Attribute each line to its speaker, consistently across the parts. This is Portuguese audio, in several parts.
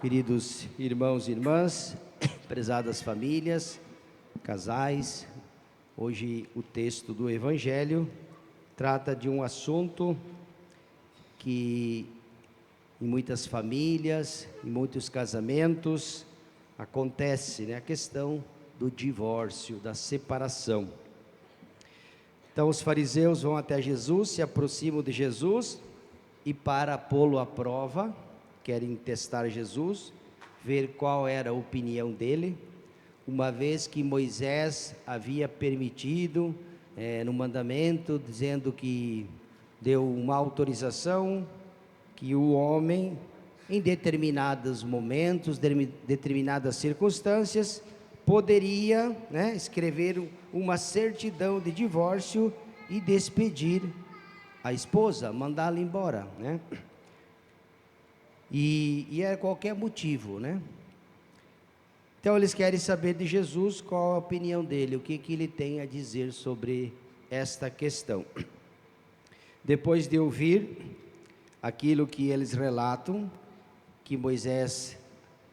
Speaker 1: Queridos irmãos e irmãs, prezadas famílias, casais, hoje o texto do Evangelho trata de um assunto que em muitas famílias, em muitos casamentos, acontece, né? A questão do divórcio, da separação. Então os fariseus vão até Jesus, se aproximam de Jesus e para pô-lo à prova, querem testar Jesus, ver qual era a opinião dele, uma vez que Moisés havia permitido, no mandamento, dizendo que deu uma autorização, que o homem, em determinados momentos, determinadas circunstâncias, poderia, escrever uma certidão de divórcio e despedir a esposa, mandá-la embora, né? E é qualquer motivo, né? Então eles querem saber de Jesus qual a opinião dele, o que ele tem a dizer sobre esta questão. Depois de ouvir aquilo que eles relatam, que Moisés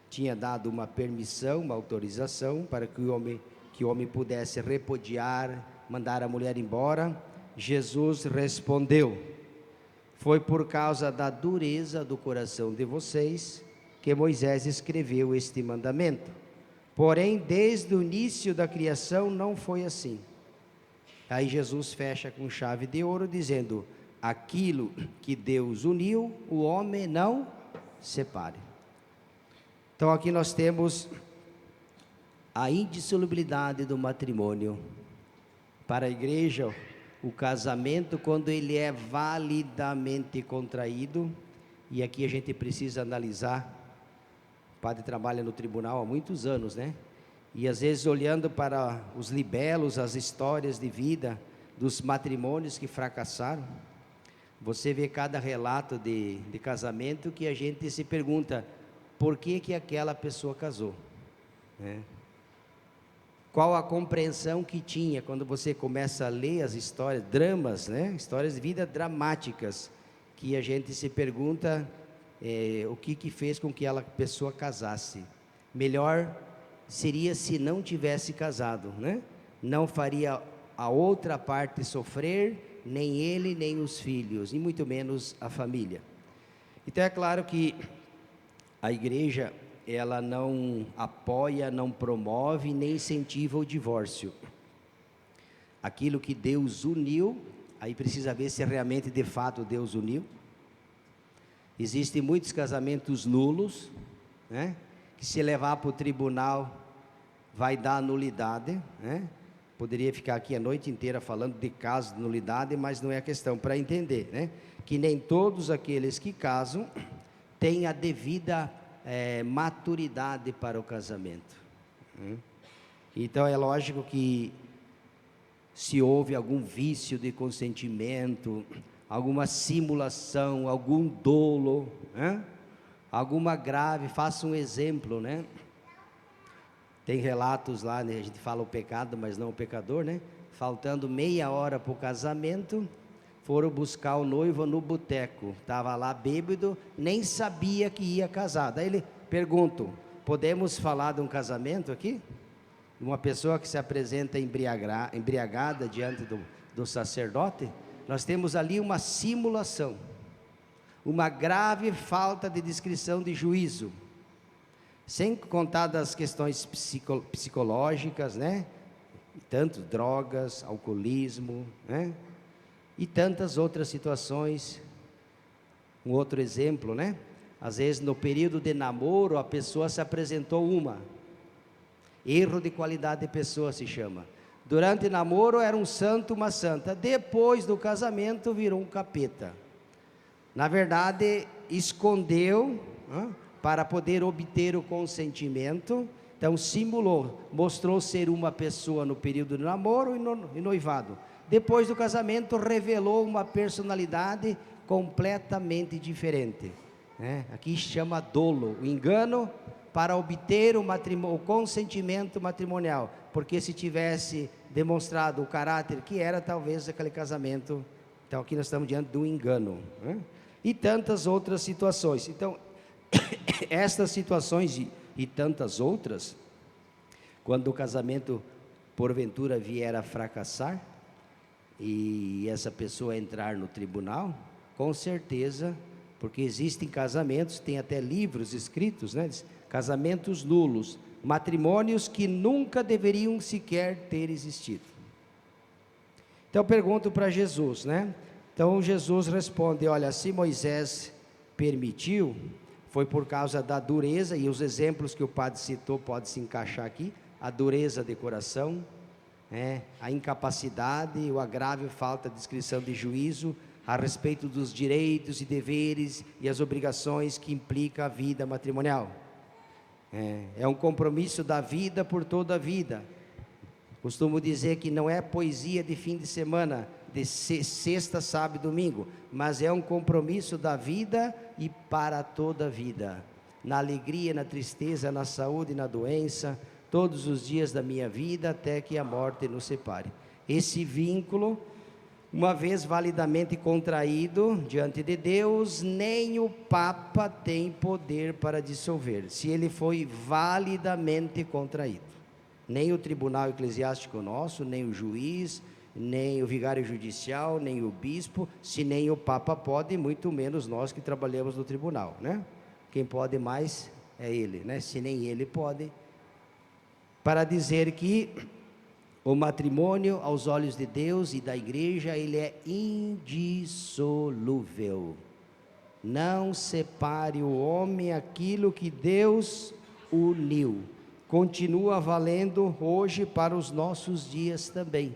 Speaker 1: tinha dado uma permissão, uma autorização para que o homem pudesse repudiar, mandar a mulher embora, Jesus respondeu: foi por causa da dureza do coração de vocês que Moisés escreveu este mandamento. Porém, desde o início da criação não foi assim. Aí Jesus fecha com chave de ouro, dizendo: aquilo que Deus uniu, o homem não separe. Então aqui nós temos a indissolubilidade do matrimônio. Para a igreja, o casamento, quando ele é validamente contraído, e aqui a gente precisa analisar, o padre trabalha no tribunal há muitos anos, né? E às vezes olhando para os libelos, as histórias de vida dos matrimônios que fracassaram, você vê cada relato de casamento que a gente se pergunta, por que aquela pessoa casou, né? Qual a compreensão que tinha quando você começa a ler as histórias, dramas, né? Histórias de vida dramáticas, que a gente se pergunta o que fez com que aquela pessoa casasse. Melhor seria se não tivesse casado, né? Não faria a outra parte sofrer, nem ele, nem os filhos, e muito menos a família. Então é claro que a igreja, ela não apoia, não promove, nem incentiva o divórcio. Aquilo que Deus uniu, aí precisa ver se realmente de fato Deus uniu. Existem muitos casamentos nulos, né? Que se levar para o tribunal vai dar nulidade, né? Poderia ficar aqui a noite inteira falando de casos de nulidade, mas não é a questão, para entender, né? Que nem todos aqueles que casam têm a devida maturidade para o casamento. Então é lógico que se houve algum vício de consentimento, alguma simulação, algum dolo, alguma grave, faça um exemplo, né? Tem relatos lá, né? A gente fala o pecado, mas não o pecador, né? Faltando meia hora para o casamento, foram buscar o noivo no boteco, estava lá bêbado, nem sabia que ia casar. Daí ele pergunta, podemos falar de um casamento aqui? Uma pessoa que se apresenta embriagada diante do sacerdote? Nós temos ali uma simulação, uma grave falta de discrição de juízo, sem contar das questões psicológicas, né? Tanto drogas, alcoolismo, né? E tantas outras situações. Um outro exemplo, né? Às vezes no período de namoro a pessoa se apresentou erro de qualidade de pessoa se chama. Durante o namoro era um santo, uma santa, depois do casamento virou um capeta. Na verdade escondeu, para poder obter o consentimento, então simulou, mostrou ser uma pessoa no período do namoro e noivado. Depois do casamento revelou uma personalidade completamente diferente, né? Aqui chama dolo, o engano para obter o consentimento matrimonial, porque se tivesse demonstrado o caráter que era, talvez aquele casamento. Então aqui nós estamos diante do engano, né? E tantas outras situações. Então estas situações e tantas outras, quando o casamento porventura vier a fracassar e essa pessoa entrar no tribunal, com certeza, porque existem casamentos, tem até livros escritos, né? Casamentos nulos, matrimônios que nunca deveriam sequer ter existido. Então eu pergunto para Jesus, né? Então Jesus responde: olha, se Moisés permitiu, foi por causa da dureza, e os exemplos que o padre citou podem se encaixar aqui: a dureza de coração, a incapacidade, o agravo e falta de discrição de juízo a respeito dos direitos e deveres e as obrigações que implica a vida matrimonial. É um compromisso da vida por toda a vida. Costumo dizer que não é poesia de fim de semana, de sexta, sábado e domingo, mas é um compromisso da vida e para toda a vida, na alegria, na tristeza, na saúde e na doença, todos os dias da minha vida, até que a morte nos separe. Esse vínculo, uma vez validamente contraído diante de Deus, nem o Papa tem poder para dissolver, se ele foi validamente contraído. Nem o tribunal eclesiástico nosso, nem o juiz, nem o vigário judicial, nem o bispo, se nem o Papa pode, muito menos nós que trabalhamos no tribunal, né? Quem pode mais é ele, né? Se nem ele pode, para dizer que o matrimônio, aos olhos de Deus e da igreja, ele é indissolúvel. Não separe o homem aquilo que Deus uniu. Continua valendo hoje para os nossos dias também.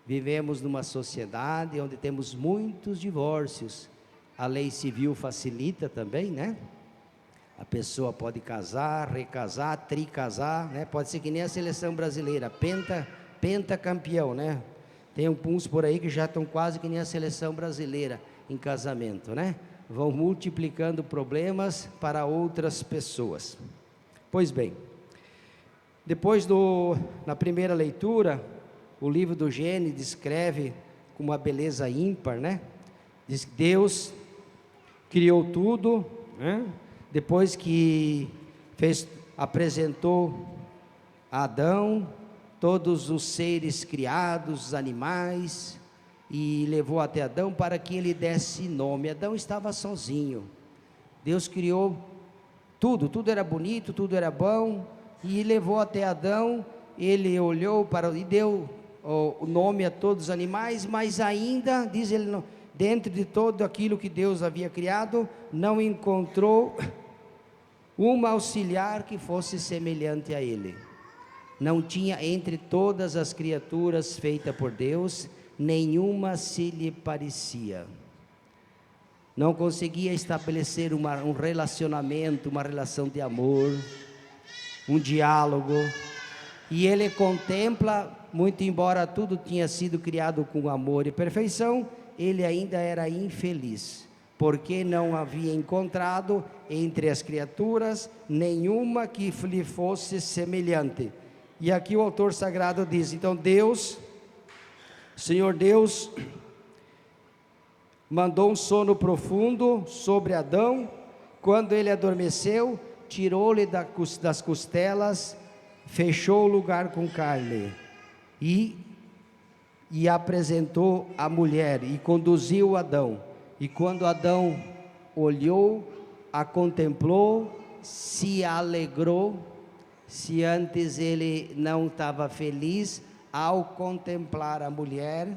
Speaker 1: Vivemos numa sociedade onde temos muitos divórcios. A lei civil facilita também, né? A pessoa pode casar, recasar, tricasar, né? Pode ser que nem a seleção brasileira, pentacampeão, né? Tem uns por aí que já estão quase que nem a seleção brasileira em casamento, né? Vão multiplicando problemas para outras pessoas. Pois bem, depois na primeira leitura, o livro do Gênesis descreve com uma beleza ímpar, né? Diz que Deus criou tudo, né? Depois que apresentou a Adão todos os seres criados, os animais, e levou até Adão para que ele desse nome. Adão estava sozinho. Deus criou tudo era bonito, tudo era bom, e levou até Adão. Ele olhou e deu o nome a todos os animais, mas ainda, diz ele, dentro de todo aquilo que Deus havia criado, não encontrou uma auxiliar que fosse semelhante a ele. Não tinha entre todas as criaturas feitas por Deus, nenhuma se lhe parecia. Não conseguia estabelecer um relacionamento, uma relação de amor, um diálogo. E ele contempla, muito embora tudo tinha sido criado com amor e perfeição, ele ainda era infeliz, porque não havia encontrado entre as criaturas nenhuma que lhe fosse semelhante. E aqui o autor sagrado diz: então Senhor Deus, mandou um sono profundo sobre Adão. Quando ele adormeceu, tirou-lhe das costelas, fechou o lugar com carne e apresentou a mulher e conduziu Adão. E quando Adão olhou, a contemplou, se alegrou. Se antes ele não estava feliz ao contemplar a mulher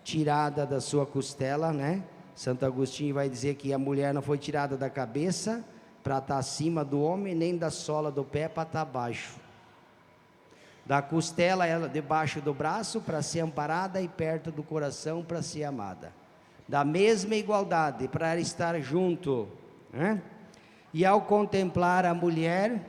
Speaker 1: tirada da sua costela, né? Santo Agostinho vai dizer que a mulher não foi tirada da cabeça para estar acima do homem, nem da sola do pé para estar abaixo. Da costela, ela debaixo do braço para ser amparada e perto do coração para ser amada. Da mesma igualdade, para estar junto, né? E ao contemplar a mulher,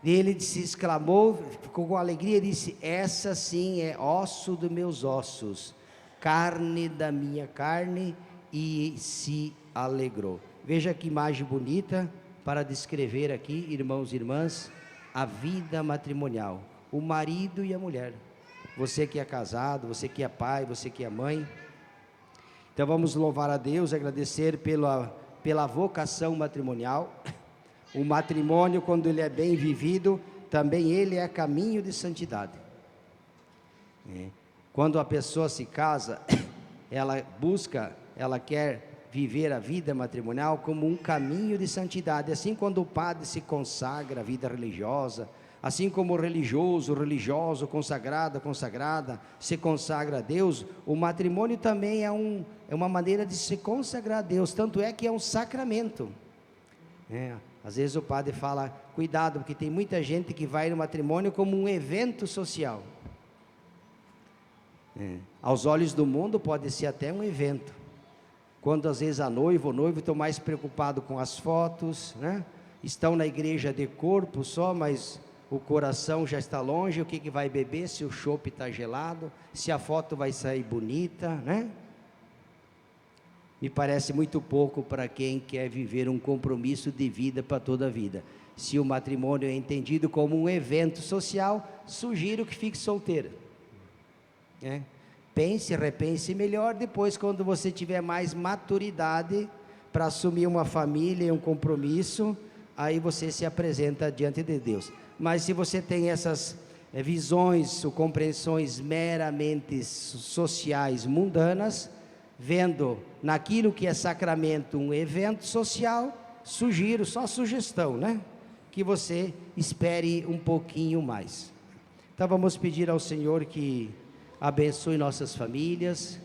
Speaker 1: ele se exclamou, ficou com alegria, disse: essa sim é osso dos meus ossos, carne da minha carne, e se alegrou. Veja que imagem bonita para descrever aqui, irmãos e irmãs, a vida matrimonial, o marido e a mulher. Você que é casado, você que é pai, você que é mãe. Então vamos louvar a Deus, agradecer pela vocação matrimonial, O matrimônio, quando ele é bem vivido, também ele é caminho de santidade. Quando a pessoa se casa, ela quer viver a vida matrimonial como um caminho de santidade. Assim, quando o padre se consagra à vida religiosa, assim como o religioso, consagrada, se consagra a Deus, o matrimônio também é uma maneira de se consagrar a Deus, tanto é que é um sacramento. Às vezes o padre fala, cuidado, porque tem muita gente que vai no matrimônio como um evento social. Aos olhos do mundo pode ser até um evento, quando às vezes a noiva ou o noivo estão mais preocupados com as fotos, né? Estão na igreja de corpo só, mas o coração já está longe. O que vai beber, se o chopp está gelado, se a foto vai sair bonita, né? Me parece muito pouco para quem quer viver um compromisso de vida para toda a vida. Se o matrimônio é entendido como um evento social, sugiro que fique solteira. Repense melhor depois, quando você tiver mais maturidade para assumir uma família e um compromisso, aí você se apresenta diante de Deus. Mas se você tem essas visões ou compreensões meramente sociais, mundanas, vendo naquilo que é sacramento um evento social, sugiro, só sugestão, né? Que você espere um pouquinho mais. Então vamos pedir ao Senhor que abençoe nossas famílias,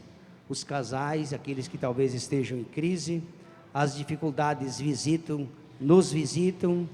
Speaker 1: os casais, aqueles que talvez estejam em crise. As dificuldades nos visitam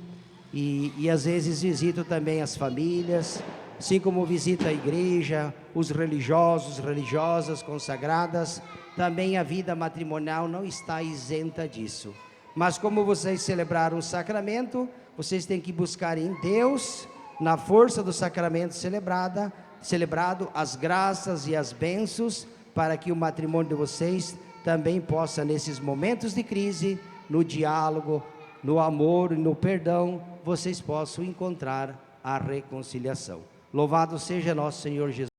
Speaker 1: e às vezes visitam também as famílias, assim como visita a igreja, os religiosos, religiosas, consagradas. Também a vida matrimonial não está isenta disso. Mas como vocês celebraram o sacramento, vocês têm que buscar em Deus, na força do sacramento celebrado, as graças e as bênçãos, para que o matrimônio de vocês também possa, nesses momentos de crise, no diálogo, no amor e no perdão, vocês possam encontrar a reconciliação. Louvado seja nosso Senhor Jesus.